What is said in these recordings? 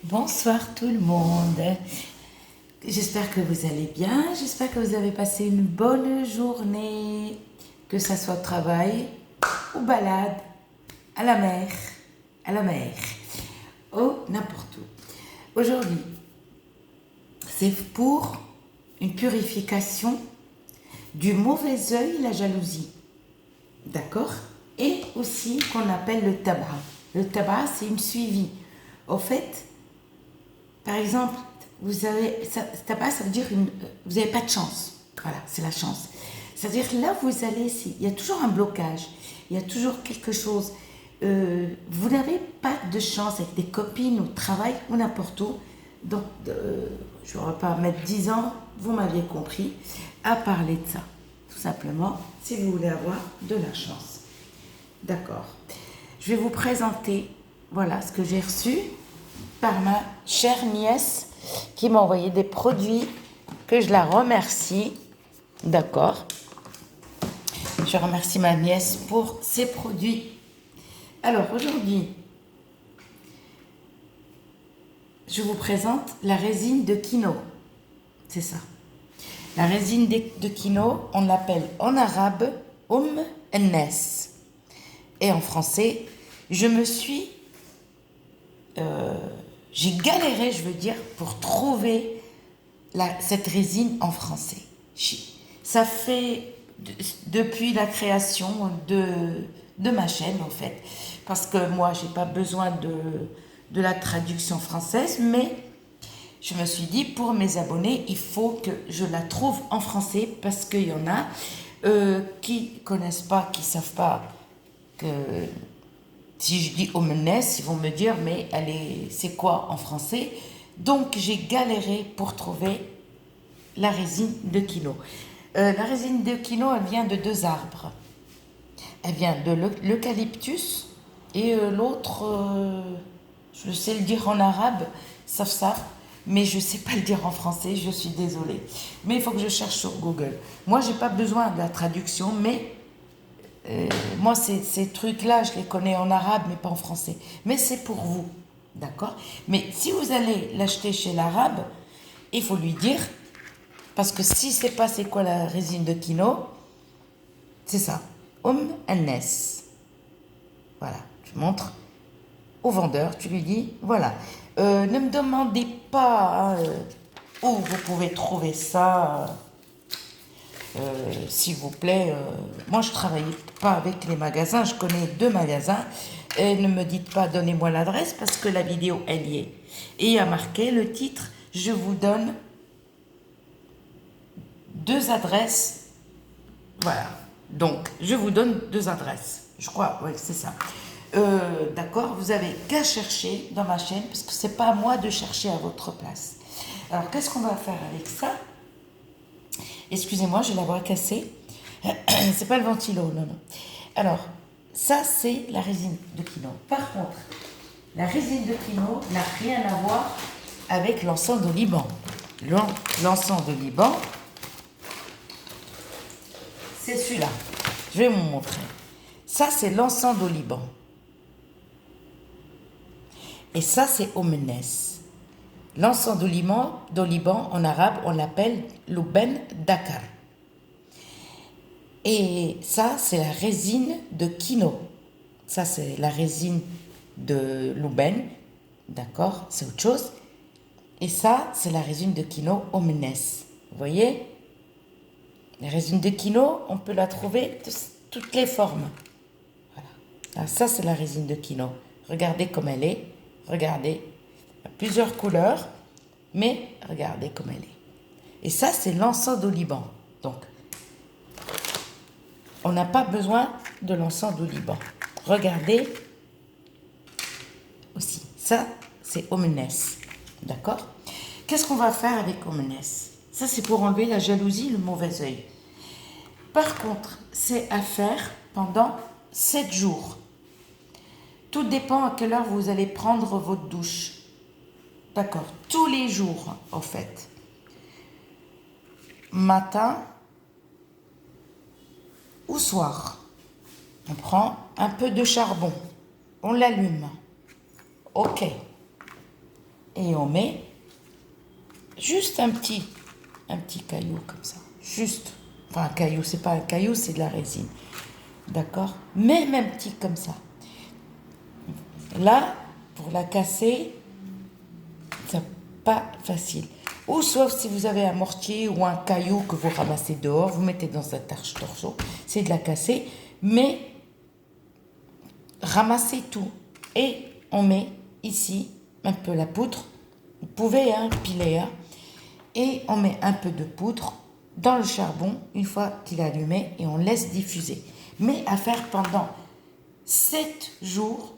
Bonsoir tout le monde. J'espère que vous allez bien. J'espère que vous avez passé une bonne journée, que ça soit au travail, ou balade, à la mer, ou n'importe où. Aujourd'hui, c'est pour une purification du mauvais œil, la jalousie. D'accord? Et aussi qu'on appelle le tabac. Le tabac, c'est une suivi. Au fait, par exemple, vous avez, tabac, ça veut dire vous n'avez pas de chance. Voilà, c'est la chance. C'est-à-dire là, vous allez, il y a toujours un blocage, il y a toujours quelque chose. Vous n'avez pas de chance avec des copines au travail ou n'importe où. Donc, je ne vais pas mettre 10 ans, vous m'aviez compris, à parler de ça. Tout simplement, si vous voulez avoir de la chance. D'accord. Je vais vous présenter, voilà, ce que j'ai reçu par ma chère nièce qui m'a envoyé des produits que je la remercie. D'accord. Je remercie ma nièce pour ces produits. Alors aujourd'hui, je vous présente la résine de Kino. C'est ça. La résine de Kino, on l'appelle en arabe Nes. Et en français, j'ai galéré, je veux dire, pour trouver cette résine en français. Ça fait depuis la création de ma chaîne, en fait. Parce que moi, je n'ai pas besoin de la traduction française, mais je me suis dit, pour mes abonnés, il faut que je la trouve en français, parce qu'il y en a qui ne connaissent pas, qui ne savent pas que... Si je dis Omenes, ils vont me dire, mais c'est quoi en français? Donc, j'ai galéré pour trouver la résine de Kino. La résine de Kino, elle vient de 2 arbres. Elle vient de l'eucalyptus et l'autre, je sais le dire en arabe, ça, mais je ne sais pas le dire en français, je suis désolée. Mais il faut que je cherche sur Google. Moi, je n'ai pas besoin de la traduction, mais moi, ces trucs-là, je les connais en arabe, mais pas en français. Mais c'est pour vous, d'accord? Mais si vous allez l'acheter chez l'arabe, il faut lui dire, parce que si c'est pas c'est quoi la résine de Kino, c'est ça, Nes. Voilà, tu montres au vendeur, tu lui dis, voilà. Ne me demandez pas où vous pouvez trouver ça. S'il vous plaît, moi je ne travaille pas avec les magasins, je connais 2 magasins, et ne me dites pas donnez-moi l'adresse parce que la vidéo elle y est. Et il y a marqué le titre, je vous donne 2 adresses, voilà, donc je vous donne 2 adresses, je crois, oui c'est ça. D'accord, vous avez qu'à chercher dans ma chaîne parce que c'est pas à moi de chercher à votre place. Alors qu'est-ce qu'on va faire avec ça? Excusez-moi, j'ai la voix cassée. C'est pas le ventilo, non. Alors, ça, c'est la résine de Kino. Par contre, la résine de Kino n'a rien à voir avec l'encens de Liban. L'encens de Liban, c'est celui-là. Je vais vous montrer. Ça, c'est l'encens de Liban. Et ça, c'est Omenes. L'encens de Liban, en arabe, on l'appelle Louben Dakar. Et ça, c'est la résine de Kino. Ça, c'est la résine de Louben. D'accord? C'est autre chose. Et ça, c'est la résine de Kino Omenes. Vous voyez? La résine de Kino, on peut la trouver de toutes les formes. Voilà. Alors ça, c'est la résine de Kino. Regardez comme elle est. Regardez. Il y a plusieurs couleurs, mais regardez comme elle est. Et ça, c'est l'encens de Liban. Donc, on n'a pas besoin de l'encens de Liban. Regardez aussi. Ça, c'est Omenes. D'accord? Qu'est-ce qu'on va faire avec Omenes? Ça, c'est pour enlever la jalousie, le mauvais œil. Par contre, c'est à faire pendant 7 jours. Tout dépend à quelle heure vous allez prendre votre douche. D'accord? Tous les jours, en fait. Matin ou soir. On prend un peu de charbon. On l'allume. Ok. et on met juste un petit caillou comme ça. Juste. Enfin, un caillou, c'est pas un caillou, c'est de la résine. D'accord? Même un petit comme ça. Là, pour la casser, c'est pas facile. Ou sauf si vous avez un mortier ou un caillou que vous ramassez dehors, vous mettez dans un torchon, c'est de la casser, mais ramassez tout. Et on met ici un peu la poudre. Vous pouvez piler. Et on met un peu de poudre dans le charbon une fois qu'il est allumé et on laisse diffuser. Mais à faire pendant 7 jours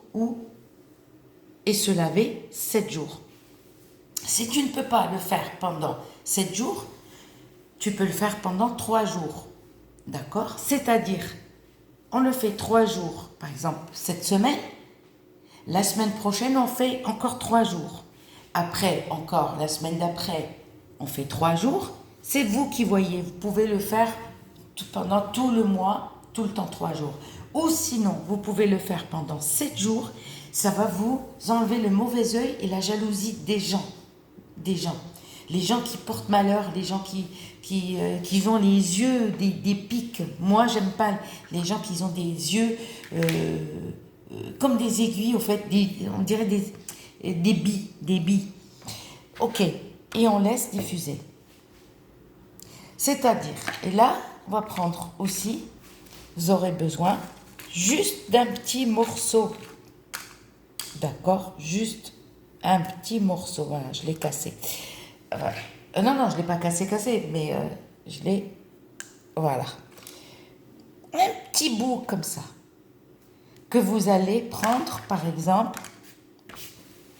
et se laver 7 jours. Si tu ne peux pas le faire pendant 7 jours, tu peux le faire pendant 3 jours. D'accord? C'est-à-dire, on le fait 3 jours, par exemple, cette semaine. La semaine prochaine, on fait encore 3 jours. Après, encore la semaine d'après, on fait 3 jours. C'est vous qui voyez. Vous pouvez le faire pendant tout le mois, tout le temps 3 jours. Ou sinon, vous pouvez le faire pendant 7 jours. Ça va vous enlever le mauvais œil et la jalousie des gens. Les gens qui portent malheur, les gens qui ont les yeux des pics. Moi, j'aime pas les gens qui ont des yeux comme des aiguilles, au fait, on dirait des billes. Ok, et on laisse diffuser. C'est-à-dire, et là, on va prendre aussi, vous aurez besoin juste d'un petit morceau. D'accord? Juste un petit morceau. Voilà, je l'ai cassé. Non, je ne l'ai pas cassé, mais je l'ai... Voilà. Un petit bout comme ça. Que vous allez prendre, par exemple,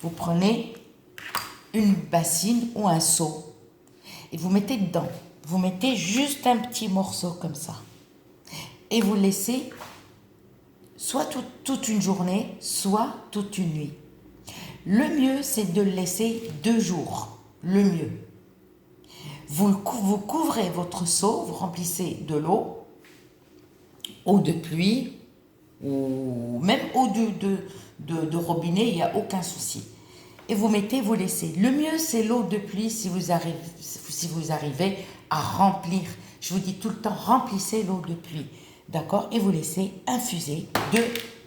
vous prenez une bassine ou un seau et vous mettez dedans. Vous mettez juste un petit morceau comme ça. Et vous laissez soit toute une journée, soit toute une nuit. Le mieux, c'est de le laisser 2 jours. Le mieux. Vous couvrez votre seau, vous remplissez de l'eau de pluie, ou même eau de robinet, il n'y a aucun souci. Et vous laissez. Le mieux, c'est l'eau de pluie si vous arrivez à remplir. Je vous dis tout le temps, remplissez l'eau de pluie. D'accord? Et vous laissez infuser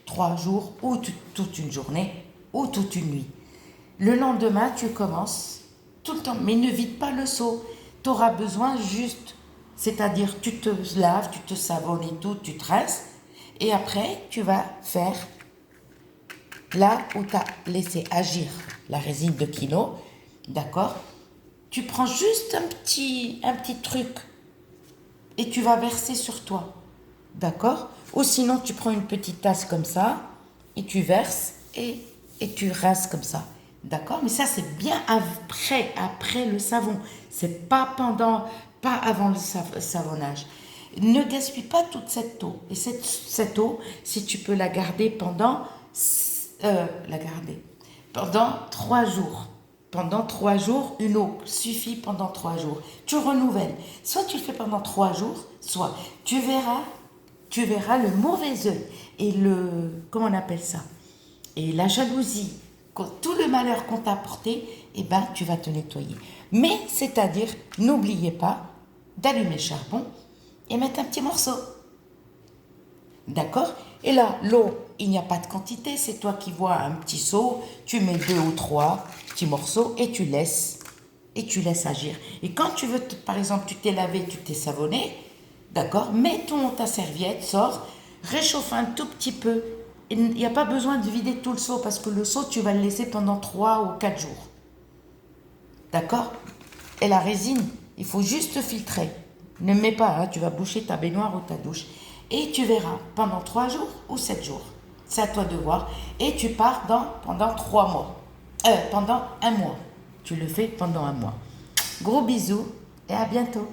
2-3 jours, ou toute une journée, ou toute une nuit. Le lendemain, tu commences tout le temps, mais ne vide pas le seau. Tu auras besoin juste, c'est-à-dire tu te laves, tu te savonnes et tout, tu te rinces. Et après, tu vas faire là où tu as laissé agir la résine de quinoa, d'accord? Tu prends juste un petit truc et tu vas verser sur toi, d'accord? Ou sinon, tu prends une petite tasse comme ça et tu verses et tu rinces comme ça, d'accord? Mais ça, c'est bien après le savon. C'est pas avant le savonnage. Ne gaspille pas toute cette eau. Et cette eau, si tu peux la garder pendant 3 jours. Pendant 3 jours, une eau suffit pendant 3 jours. Tu renouvelles. Soit tu le fais pendant 3 jours, soit tu verras le mauvais œil et comment on appelle ça? Et la jalousie, tout le malheur qu'on t'a apporté, tu vas te nettoyer. Mais, c'est-à-dire, n'oubliez pas d'allumer le charbon et mettre un petit morceau. D'accord? Et là, l'eau, il n'y a pas de quantité, c'est toi qui vois un petit seau, tu mets 2 ou 3 petits morceaux et tu laisses agir. Et quand tu veux, par exemple, tu t'es lavé, tu t'es savonné, d'accord? Mets ta serviette, sors, réchauffe un tout petit peu. Il n'y a pas besoin de vider tout le seau parce que le seau, tu vas le laisser pendant 3 ou 4 jours. D'accord? Et la résine, il faut juste filtrer. Ne mets pas, tu vas boucher ta baignoire ou ta douche. Et tu verras pendant 3 jours ou 7 jours. C'est à toi de voir. Et tu pars pendant 3 mois. Pendant 1 mois. Tu le fais pendant 1 mois. Gros bisous et à bientôt.